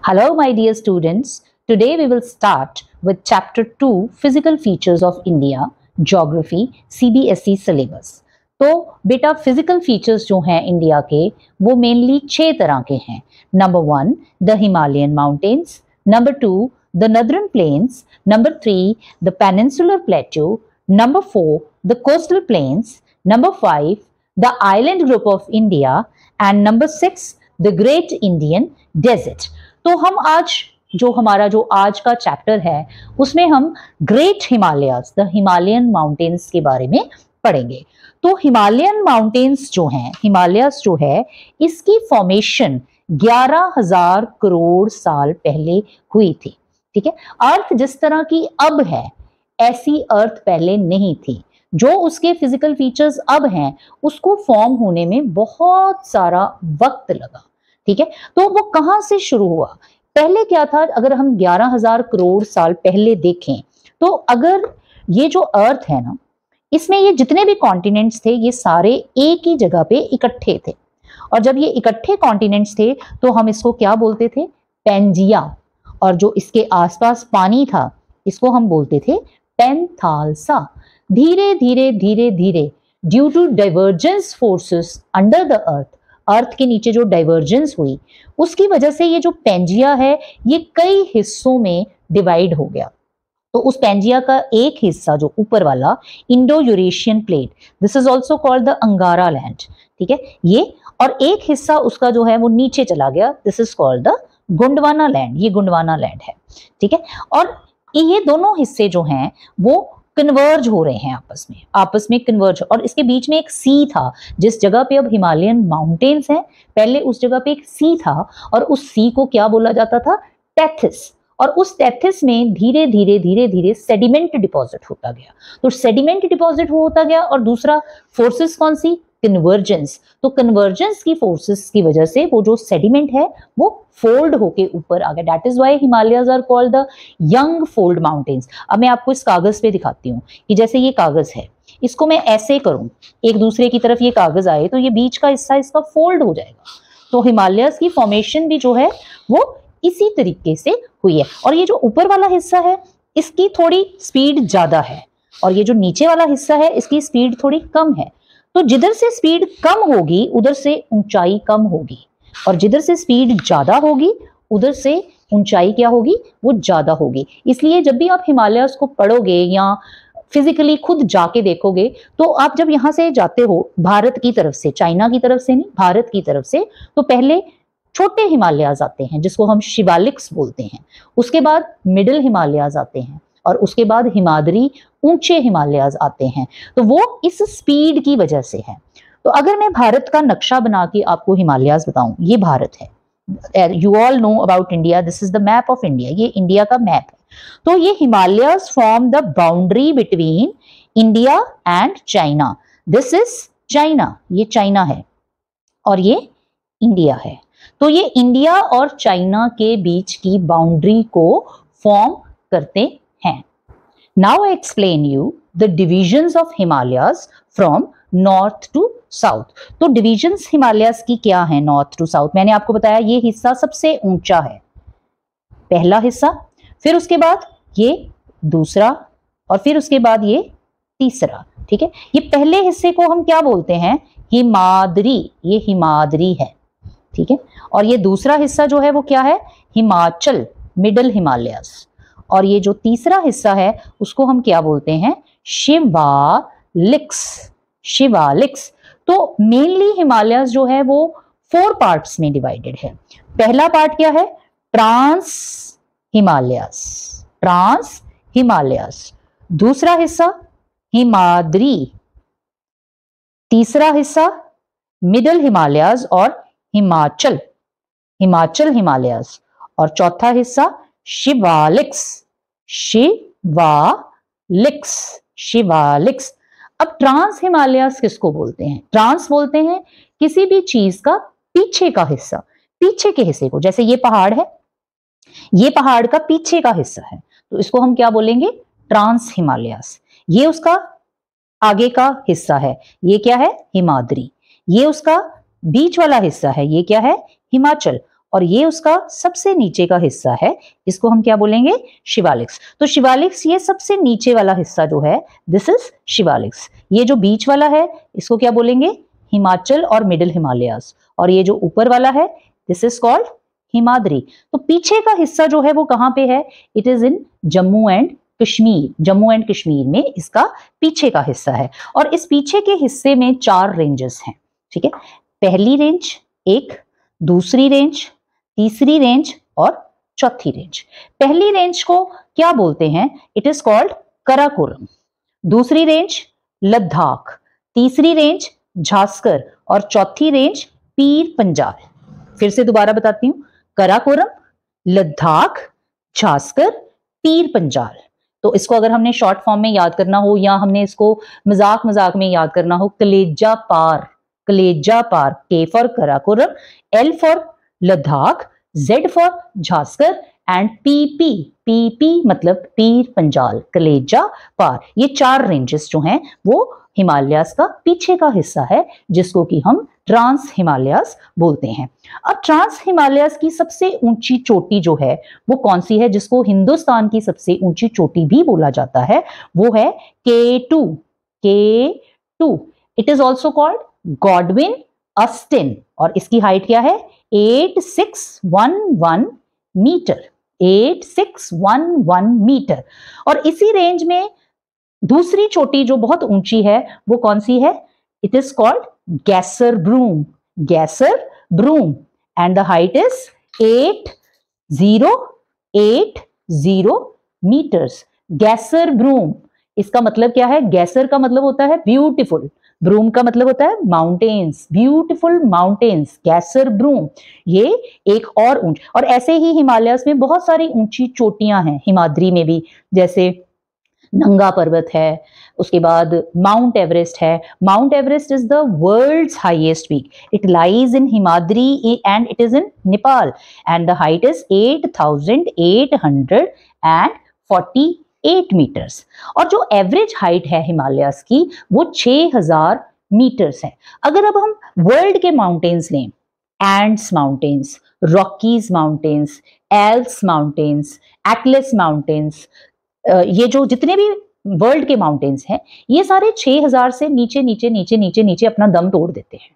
Hello, my dear students. Today we will start with Chapter 2, Physical Features of India, Geography, CBSE syllabus. तो बेटा physical features जो हैं India के वो mainly 6 तरह के हैं. Number 1 the Himalayan mountains, number 2 the northern plains, number 3 the peninsular plateau, number 4 the coastal plains, number 5 the island group of India and number 6 the great Indian desert. तो हम आज आज का चैप्टर है उसमें हम great Himalayas the Himalayan mountains के बारे में पढ़ेंगे. तो हिमालयन माउंटेन्स जो हैं, हिमालयाज जो है, इसकी फॉर्मेशन 11,000 करोड़ साल पहले हुई थी. ठीक है, अर्थ जिस तरह की अब है ऐसी अर्थ पहले नहीं थी. जो उसके फिजिकल फीचर्स अब हैं उसको फॉर्म होने में बहुत सारा वक्त लगा. ठीक है, तो वो कहां से शुरू हुआ, पहले क्या था, अगर हम 11,000 करोड़ साल पहले देखें तो अगर ये जो अर्थ है ना, इसमें ये जितने भी कॉन्टिनेंट्स थे ये सारे एक ही जगह पे इकट्ठे थे. और जब ये इकट्ठे कॉन्टिनेंट्स थे तो हम इसको क्या बोलते थे, पेंजिया. और जो इसके आसपास पानी था इसको हम बोलते थे पेंथालसा. धीरे धीरे धीरे धीरे due to divergence forces under the earth के नीचे जो डाइवर्जेंस हुई उसकी वजह से ये जो पेंजिया है ये कई हिस्सों में डिवाइड हो गया. तो उस पेंजिया का एक हिस्सा जो ऊपर वाला Indo Eurasian plate, this is also called the अंगारा लैंड. ठीक है, ये और एक हिस्सा उसका जो है वो नीचे चला गया, this is called the Gondwana land. ये गोंडवाना लैंड है. ठीक है, और ये दोनों हिस्से जो हैं वो कन्वर्ज हो रहे हैं आपस में कन्वर्ज. और इसके बीच में एक सी था, जिस जगह पे अब हिमालयन माउंटेन्स हैं पहले उस जगह पे एक सी था और उस सी को क्या बोला जाता था, टेथिस. और उस टेथिस में धीरे धीरे धीरे धीरे सेडिमेंट डिपॉजिट होता गया. तो सेडिमेंट डिपॉजिट होता गया और दूसरा फोर्सेस कौन सी, कन्वर्जेंस. तो कन्वर्जेंस की फोर्सेस की वजह से वो जो सेडिमेंट है वो फोल्ड होके ऊपर आ गया. That is why Himalayas are called the young fold mountains. अब मैं आपको इस कागज पे दिखाती हूँ कि जैसे ये कागज है, इसको मैं ऐसे करूं, एक दूसरे की तरफ ये कागज आए तो ये बीच का हिस्सा इसका फोल्ड हो जाएगा. तो हिमालयाज की फॉर्मेशन भी जो है वो इसी तरीके से हुई है. और ये जो ऊपर वाला हिस्सा है इसकी थोड़ी स्पीड ज्यादा है और ये जो नीचे वाला हिस्सा है इसकी स्पीड थोड़ी कम है. तो जिधर से स्पीड कम होगी उधर से ऊंचाई कम होगी और जिधर से स्पीड ज्यादा होगी उधर से ऊंचाई क्या होगी, वो ज्यादा होगी. इसलिए जब भी आप हिमालयास को पढ़ोगे या फिजिकली खुद जाके देखोगे तो आप जब यहाँ से जाते हो भारत की तरफ से, चाइना की तरफ से नहीं, भारत की तरफ से, तो पहले छोटे हिमालयाज आते हैं जिसको हम शिवालिक्स बोलते हैं. उसके बाद मिडिल हिमालयाज आते हैं और उसके बाद हिमाद्री ऊंचे हिमालयाज आते हैं. तो वो इस स्पीड की वजह से है. तो अगर मैं भारत का नक्शा बना के आपको हिमालयाज बताऊं, ये भारत है, you all know about India, this is the map of India, ये इंडिया का मैप है. तो ये Himalayas form the boundary between India and China. This is China, ये चाइना है और ये इंडिया है. तो ये इंडिया और चाइना के बीच की बाउंड्री को फॉर्म करते हैं. Now I explain you the divisions of Himalayas from north to south. तो डिविजन्स हिमालयाज की क्या है नॉर्थ टू साउथ, मैंने आपको बताया ये हिस्सा सबसे ऊंचा है, पहला हिस्सा, फिर उसके बाद ये दूसरा और फिर उसके बाद ये तीसरा. ठीक है, ये पहले हिस्से को हम क्या बोलते हैं, हिमाद्री, ये हिमाद्री है. ठीक है, और ये दूसरा हिस्सा जो है वो क्या है, हिमाचल, मिडिल हिमालयाज. और ये जो तीसरा हिस्सा है उसको हम क्या बोलते हैं, शिवालिक्स, शिवालिक्स. तो मेनली हिमालयाज जो है वो 4 पार्ट्स में डिवाइडेड है. पहला पार्ट क्या है, ट्रांस हिमालयाज, ट्रांस हिमालयाज. दूसरा हिस्सा हिमाद्री, तीसरा हिस्सा मिडिल हिमालयाज और हिमाचल, हिमाचल हिमालयाज. और चौथा हिस्सा शिवालिक्स, शिवालिक्स, शिवालिक्स. अब ट्रांस हिमालयाज किसको बोलते हैं, ट्रांस बोलते हैं किसी भी चीज का पीछे का हिस्सा, पीछे के हिस्से को. जैसे ये पहाड़ है, ये पहाड़ का पीछे का हिस्सा है तो इसको हम क्या बोलेंगे, ट्रांस हिमालयाज. ये उसका आगे का हिस्सा है, ये क्या है, हिमाद्री. ये उसका बीच वाला हिस्सा है, ये क्या है, हिमाचल. और ये उसका सबसे नीचे का हिस्सा है, इसको हम क्या बोलेंगे, शिवालिक्स। तो शिवालिक्स ये सबसे नीचे वाला हिस्सा जो है, दिस इज शिवालिक्स। ये जो बीच वाला है इसको क्या बोलेंगे, हिमाचल और मिडिल हिमालयास, और ये जो ऊपर वाला है दिस इज कॉल्ड हिमाद्री। तो पीछे का हिस्सा जो है वो कहां पे है, it is in Jammu and Kashmir. Jammu and Kashmir में इसका पीछे का हिस्सा है, और इस पीछे के हिस्से में 4 रेंजेस हैं, ठीक है। पहली रेंज एक, दूसरी रेंज, तीसरी रेंज और चौथी रेंज। पहली रेंज को क्या बोलते हैं, इट इज कॉल्ड कराकोरम। दूसरी रेंज लद्दाख, तीसरी रेंज झास्कर और चौथी रेंज पीर पंजाल। फिर से दोबारा बताती हूं, कराकोरम, लद्दाख, झास्कर, पीर पंजाल। तो इसको अगर हमने शॉर्ट फॉर्म में याद करना हो या हमने इसको मजाक मजाक में याद करना हो, कलेजा पार, कलेजा पार, K for Karakoram, L for Ladakh, Z for Zanskar and PP, PP मतलब पीर पंजाल, कलेजा पार। ये 4 रेंजेस जो हैं वो हिमालयास का पीछे का हिस्सा है, जिसको कि हम ट्रांस हिमालयास बोलते हैं। अब ट्रांस हिमालयास की सबसे ऊंची चोटी जो है वो कौन सी है, जिसको हिंदुस्तान की सबसे ऊंची चोटी भी बोला जाता है, वो है K2, K2। It is also called Godwin Austin, और इसकी हाइट क्या है, 8611 मीटर, 8611 मीटर। और इसी रेंज में दूसरी चोटी जो बहुत ऊंची है वो कौन सी है, it is called Gasherbrum, Gasherbrum, and the height is 8080 meters. Gasherbrum, इसका मतलब क्या है, गैसर का मतलब होता है ब्यूटीफुल, ब्रूम का मतलब होता है माउंटेन्स, ब्यूटीफुल माउंटेन्स, गैसर ब्रूम। ये एक और ऊंच, और ऐसे ही हिमालयास में बहुत सारी ऊंची चोटियां हैं, हिमाद्री में भी, जैसे नंगा पर्वत है, उसके बाद माउंट एवरेस्ट है। Mount Everest is the world's highest peak, it lies in Himadri and it is in Nepal, and the height is 8848 meters. और जो एवरेज हाइट है हिमालयास की वो 6000 मीटर्स है। अगर अब हम वर्ल्ड के माउंटेन्स लें, ends mountains, Rockies mountains, else mountains, Atlas mountains, ये जो जितने भी वर्ल्ड के माउंटेन्स हैं ये सारे 6000 से नीचे नीचे नीचे नीचे नीचे अपना दम तोड़ देते हैं,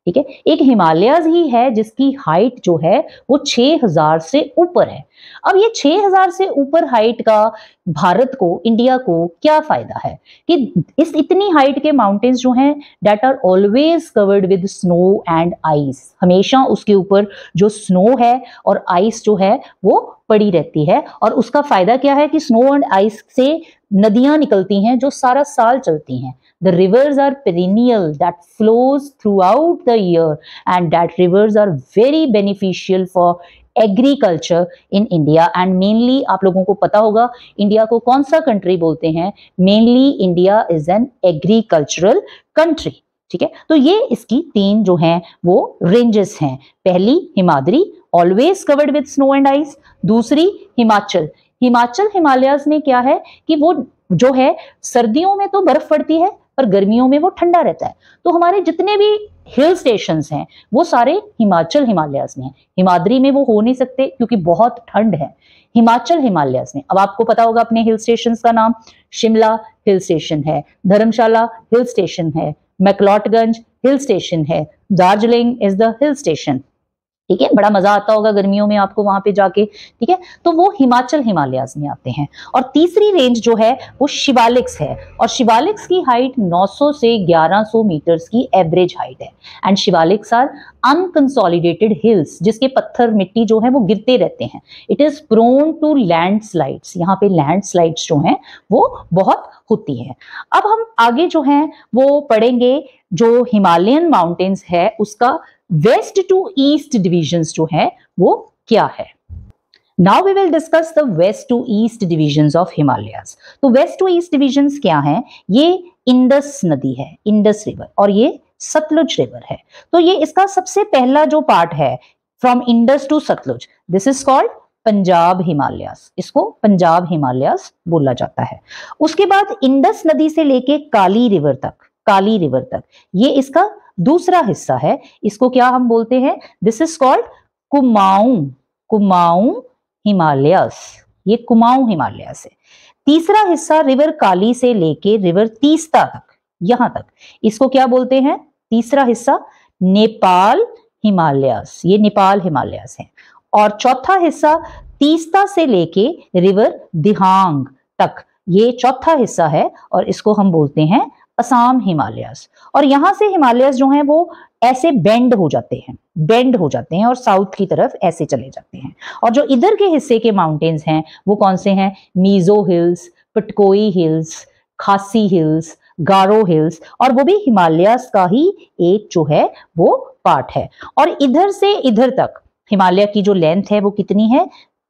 ठीक है। एक हिमालयाज ही है जिसकी हाइट जो है वो 6000 से ऊपर है। अब ये 6000 से ऊपर हाइट का भारत को, इंडिया को क्या फायदा है कि इस इतनी हाइट के माउंटेन्स जो हैं that are always covered with snow and ice, हमेशा उसके ऊपर जो स्नो है और आइस जो है वो पड़ी रहती है। और उसका फायदा क्या है कि स्नो एंड आइस से नदियां निकलती हैं जो सारा साल चलती हैं। The rivers are perennial that flows throughout the year, and that rivers are very beneficial for agriculture in India, and mainly आप लोगों को पता होगा इंडिया को कौन सा कंट्री बोलते हैं, mainly India is an agricultural country, ठीक है। तो ये इसकी 3 जो हैं वो रेंजेस हैं। पहली Himadri, always covered with snow and ice. दूसरी हिमाचल, हिमाचल हिमालयाज में क्या है कि वो जो है सर्दियों में तो बर्फ पड़ती है पर गर्मियों में वो ठंडा रहता है। तो हमारे जितने भी हिल स्टेशंस हैं वो सारे हिमाचल हिमालयाज में हैं। हिमाद्री में वो हो नहीं सकते क्योंकि बहुत ठंड है। हिमाचल हिमालयाज में, अब आपको पता होगा अपने हिल स्टेशंस का नाम, शिमला हिल स्टेशन है, धर्मशाला हिल स्टेशन है, मैक्लोडगंज हिल स्टेशन है, Darjeeling is the hill station, ठीक है। बड़ा मजा आता होगा गर्मियों में आपको वहां पे जाके, ठीक है। तो वो हिमाचल हिमालयाज में आते हैं। और तीसरी रेंज जो है वो शिवालिक्स है, और शिवालिक्स की हाइट 900 से 1100 मीटर्स की एवरेज हाइट है। And Shivaliks are unconsolidated hills, जिसके पत्थर मिट्टी जो है वो गिरते रहते हैं। It is prone to landslides, यहाँ पे लैंडस्लाइड्स जो हैं वो बहुत होती है। अब हम आगे जो हैं वो पढ़ेंगे जो हिमालयन माउंटेन्स है उसका वेस्ट टू ईस्ट डिविजन्स जो है वो क्या है। Now we will discuss the west to east divisions of Himalayas. तो वेस्ट टू ईस्ट डिविजन्स क्या हैं, ये इंडस नदी है, इंडस रिवर, और ये सतलुज रिवर है। तो ये इसका सबसे पहला जो पार्ट है from Indus to Sutlej, this is called Punjab Himalayas, इसको पंजाब हिमालयास बोला जाता है। उसके बाद इंडस नदी से लेके काली रिवर तक, काली रिवर तक, ये इसका दूसरा हिस्सा है। इसको क्या हम बोलते हैं, this is called Kumaon, Kumaon Himalayas, ये कुमाऊं हिमालयस है। तीसरा हिस्सा रिवर काली से लेके रिवर तीस्ता तक, यहां तक, इसको क्या बोलते हैं? तीसरा हिस्सा नेपाल हिमालयस, ये नेपाल हिमालयस है। और चौथा हिस्सा तीस्ता से लेके रिवर दिहांग तक, ये चौथा हिस्सा है और इसको हम बोलते हैं असम हिमालयस। और यहां से हिमालयस जो हैं वो ऐसे बेंड हो जाते हैं, बेंड हो जाते हैं और साउथ की तरफ ऐसे चले जाते हैं। और जो इधर के हिस्से के माउंटेन्स हैं वो कौन से हैं? मीजो हिल्स, पटकोई हिल्स, खासी हिल्स, गारो हिल्स, और वो भी हिमालयस का ही एक जो है वो पार्ट है। और इधर से इधर तक हिमालय की जो लेंथ है वो कितनी है?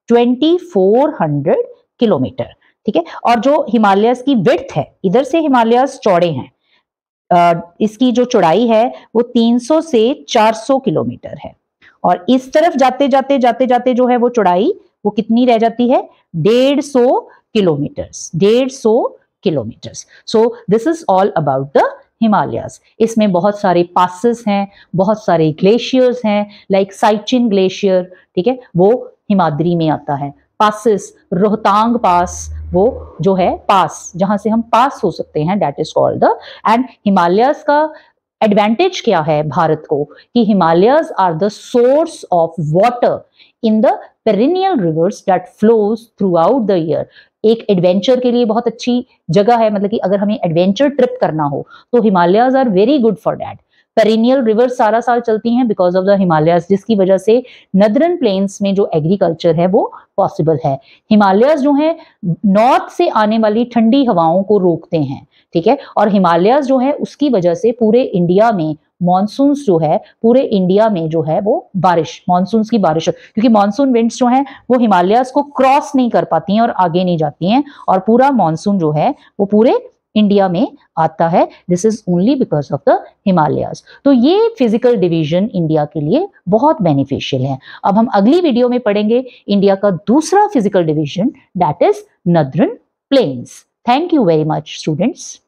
2400 किलोमीटर, ठीक है। और जो हिमालयस की विड्थ है, इधर से हिमालयस चौड़े हैं, इसकी जो चौड़ाई है वो 300 से 400 किलोमीटर है। और इस तरफ जाते जाते जाते जाते जो है वो चौड़ाई वो कितनी रह जाती है? 150 kilometres, 150 kilometres. So this is all about the Himalayas. इसमें बहुत सारे पासेस हैं, बहुत सारे ग्लेशियर्स हैं, लाइक साइचिन ग्लेशियर, ठीक है, वो हिमाद्री में आता है। पासेस, रोहतांग पास, वो जो है पास जहां से हम पास हो सकते हैं, that is called the. And Himalayas का एडवांटेज क्या है भारत को कि Himalayas are the source of water in the perennial rivers that flows throughout the year. एक एडवेंचर के लिए बहुत अच्छी जगह है, मतलब कि अगर हमें एडवेंचर ट्रिप करना हो तो Himalayas are very good for that. Perennial rivers सारा साल चलती हैं बिकॉज ऑफ द हिमालयस, जिसकी वजह से नदरन प्लेन्स में जो एग्रीकल्चर है वो पॉसिबल है। हिमालयस जो है नॉर्थ से आने वाली ठंडी हवाओं को रोकते हैं, ठीक है। और हिमालयस जो है उसकी वजह से पूरे इंडिया में मॉनसून्स जो है, पूरे इंडिया में जो है वो बारिश, मॉनसून्स की बारिश, क्योंकि मॉनसून विंड्स जो है वो हिमालयस को क्रॉस नहीं कर पाती हैं और आगे नहीं जाती हैं, और पूरा मॉनसून जो है वो पूरे इंडिया में आता है। This is only because of the Himalayas. तो ये फिजिकल डिवीजन इंडिया के लिए बहुत बेनिफिशियल है। अब हम अगली वीडियो में पढ़ेंगे इंडिया का दूसरा physical division, that is northern plains. Thank you very much students.